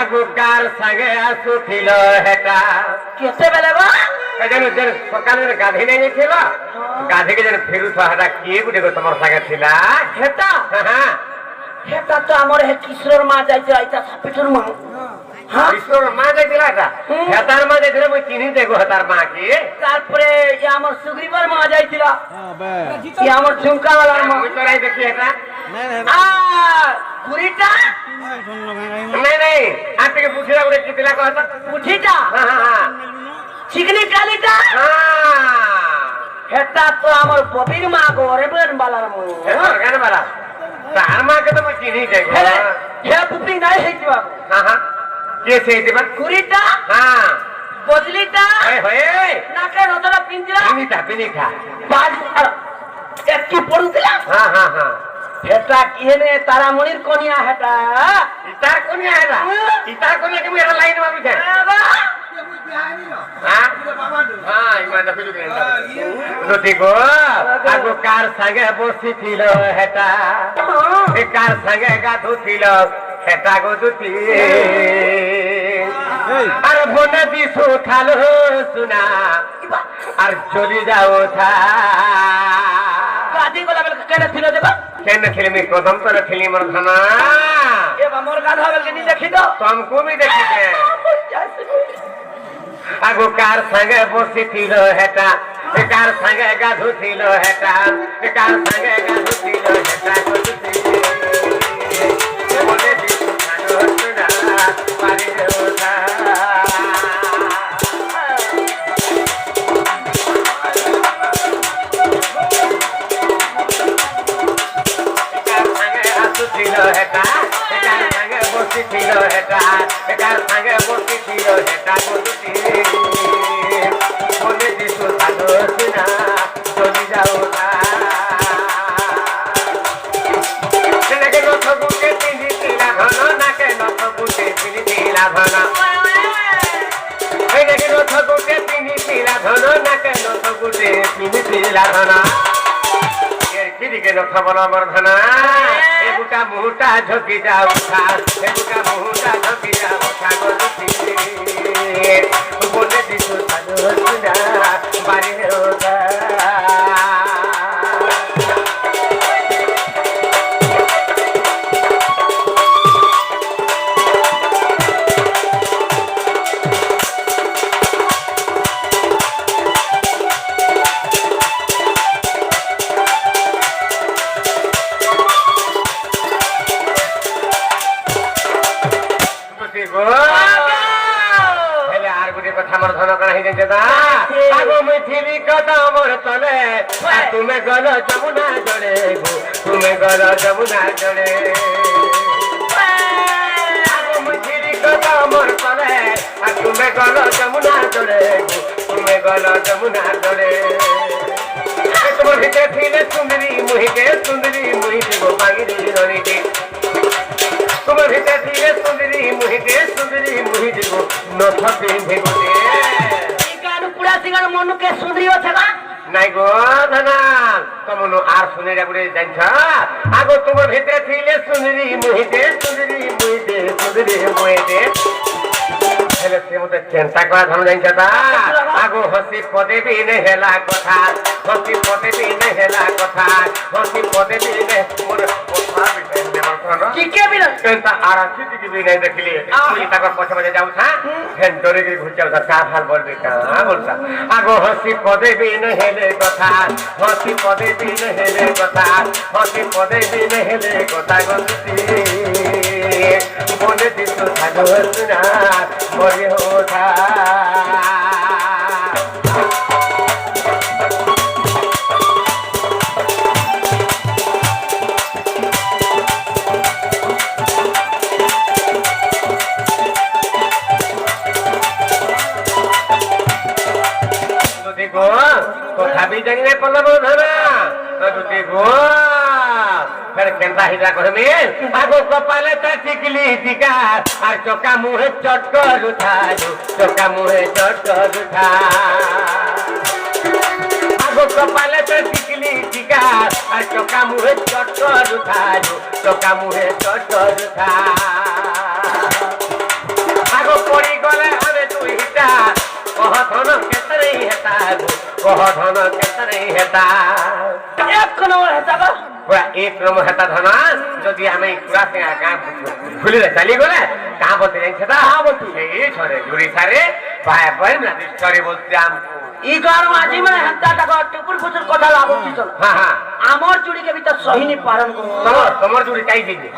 আগুকার সাগে আসুছিল হেটা কেতেবেলে গো যেন যেন সকালের গাধি নেই ছিল গাধিকে যেন ফেরুছ হেটা কিয়ে গুটে গো তোমার সাগে ছিলা হেটা হ্যাঁ হেটা তো আমার হে কিশোর মা যাইছে আইতা সাপিটুর মা হ্যাঁ কিশোর মা যাইছিল এটা হেতার মা যাইছিল মই চিনি দেখো হেতার মা কি তারপরে যে আমার সুগ্রীবর মা যাইছিল কি আমার ঝুমকাওয়ালার মা ওই তোরাই দেখি এটা আর পুরিটা নাই নাই আর থেকে পুছিলা বলে কি দিলা কথা পুঠিটা হ্যাঁ হ্যাঁ চিকনি কালিটা হেটা তো আমার ববির মা গো রে বেন বালার মা হ্যাঁ কেন বলা তার মাকে তো মই চিনি দেখো হে পুপি নাই হইছে বাবু হ্যাঁ হ্যাঁ কে সেইতে বা কুড়িটা হ্যাঁ বদলিটা হয়ে হয়ে নাকে রতলা পিঞ্জরা পিনিখা বাজ একটু পড়ুছিলা হ্যাঁ হ্যাঁ হ্যাঁ হেটা কি হেনে তারামণির কনিয়া হেটা ইতার কোনিয়া হেলা ইতার কোনিয়া কি এটা লাইন মারু যায় হ্যাঁ হ্যাঁ ইমানটা পিলু কেন রতি গো আগো কার সঙ্গে বসিছিল হেটা এ কার সঙ্গে গাধুছিল হেটা গো দুতি আর বনে দিছু খালো সুনা আর চলি যাও থা গাদি গলা বেলা কেন ছিল দেবা কেন ছিলি কদম তলে ছিলি মোর খানা এ মোর গাধা বেলকে নি দেখি তো तुमको भी देखिए আগো কার সঙ্গে বসিছিল হেটা কার সঙ্গে গাধু ছিল হেটা কার সঙ্গে গাধু ছিল হেটা বসিছিল বলে দিছু খানো সুনা পারি ওঠা কার সঙ্গে হাসুছিল হেটা কার সঙ্গে বসিছিল হেটা কার সঙ্গে বসিছিল হেটা বসুতি বলে দিছু খানো সুনা চলি যাও না নাকে নথ বুকে চিনি দিলা ধন নাকে নথ বুকে চিনি দিলা ধন নাকে নথ বুকে চিনি দিলা ধন নাকে নথ বুকে চিনি দিলা ধন কিদিকে নথ বল আমার ধনা এগুটা মুহুটা ঝকি যাও খা এগুটা মুহুটা ঝকি যাও খা গলতি বলে দিছু সাধু সুনা বাড়ি ওঠা তুমি গল যমুনা জড়ে তুমি গল যমুনা জড়ে মুছিরি কথা মোর তলে তুমি গল যমুনা জড়ে তুমি গল যমুনা জড়ে তোমার ভিতরে ছিলে সুন্দরী মুহি দিব বাঙিরি রণিকে তোমার ভিতরে ছিলে সুন্দরী মুহি দিব নথ পিন্ধে গোটে পুরা সিঙ্গার মনুকে সুন্দরী আছে না নাই গো ধনা তমনু আর শুনে যাবরে জানছ আগো তোমার ভিতরে ছিলে সুন্দরী মুহিতে হেলে সে মতে চিন্তা করা ধন জানছ তা আগো হসি পদে বি নে হেলা কথা হসি পদে বি নে হেলা কথা হসি পদে বি নে মোর কথা বিতে নেমর কোন কি কে বিনা চিন্তা আর সিটি কি বি নাই দেখলি তুই তাকর পছে পছে যাও থা হেন ডরে গি ঘুচাও তা কা হাল বলবি কা বলতা আগো হসি পদে বি নে হেলে কথা হসি পদে বি নে হেলে কথা হসি পদে বি নে হেলে কথা গলতি বলে দিছু সাধু সুনা বলি ওঠা কথা বি জানি না পল্লব ধরা দুটি গো ফের কেনতা হিজা করবি আগো কপালে তা টিকলি টিকা আর চোকা মুহে চটকর উঠা চোকা মুহে চটকর উঠা আগো কপালে তা টিকলি টিকা আর চোকা মুহে চটকর উঠা চোকা মুহে চটকর উঠা কহ ধন কেতে নেই হেতা এক নম্বর হেতা গো পুরা এক নম্বর হেতা ধন যদি আমি পুরা ভুলি চালি গলে কাঁ বলতে যাই সেটা হ্যাঁ বলছি এই ছড়ে জুড়ি সারে ভাই ভাই না ছড়ে বলতে আমকু ই গরম আজি মানে হেতা টাকা টুকুর ফুচুর কথা লাগুছি চল হ্যাঁ হ্যাঁ আমার চুড়িকে ভি তো সহিনী পালন করব তোমার জুড়ি চাই দিবি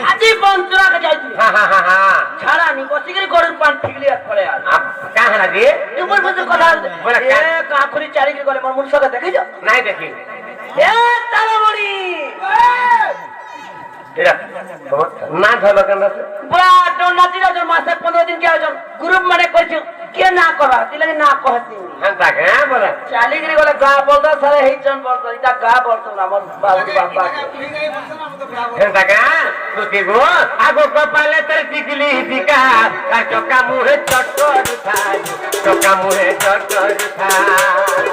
আজি বঞ্চনাকে যাইছি হ্যাঁ হ্যাঁ হ্যাঁ হ্যাঁ ছাড়া নি বসিগরি গরুর পান ঠিকলি আর পড়ে আর কাঁ হেলা দি টুকুর ফুচুর কথা বলে এ কাকুরি চারিকে গলে মোর মুনসাকে দেখিছ নাই দেখি এ তালামণি এরা না ধলো কেন পুরা তো নাতিরা যে মাসে 15 দিন কে আজন গ্রুপ মানে কইছো কে না করা দিলে না কহতি হ্যাঁ তাকে হ্যাঁ বলে চালিগরি গলে গা বলদা সারে হেইচন বলতো এটা গা বলতো না আমার বাবু বাবা হ্যাঁ তাকে তুই গো আগো কপালে তোর টিকলি দিকা আর চকা মুহে চট্টর থাই চকা মুহে চট্টর থাই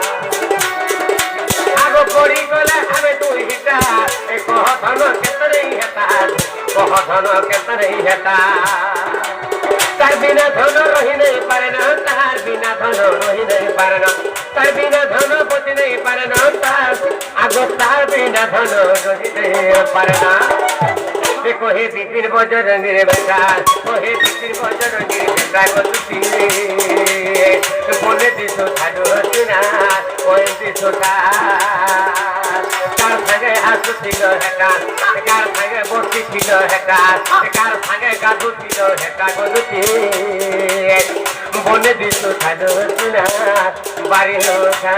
আগো পড়ি গলে আমি তুই হিটা এ কহ ধন কেতে নেই হেতা কহ ধন কেতে নেই হেতা তার বিনা ধন রহি নেই পারে না তার বিনা ধন রহি নেই পারে না তার বিনা ধন পতি নেই পারে না তার আগো তার বিনা ধন রহি নেই পারে না দেখো হে বিপির বজর রঙের বেটা ও হে বিপির বজর রঙের বেটা কতুতি বলে দিছো ছাড়ো না ওই দিছো কার সঙ্গে হাসু ছিল হেটা কার সঙ্গে বসি ছিল হেটা কার সঙ্গে গাধু ছিল হেটা কতুতি বলে দিছো ছাড়ো না বাড়ি লোকা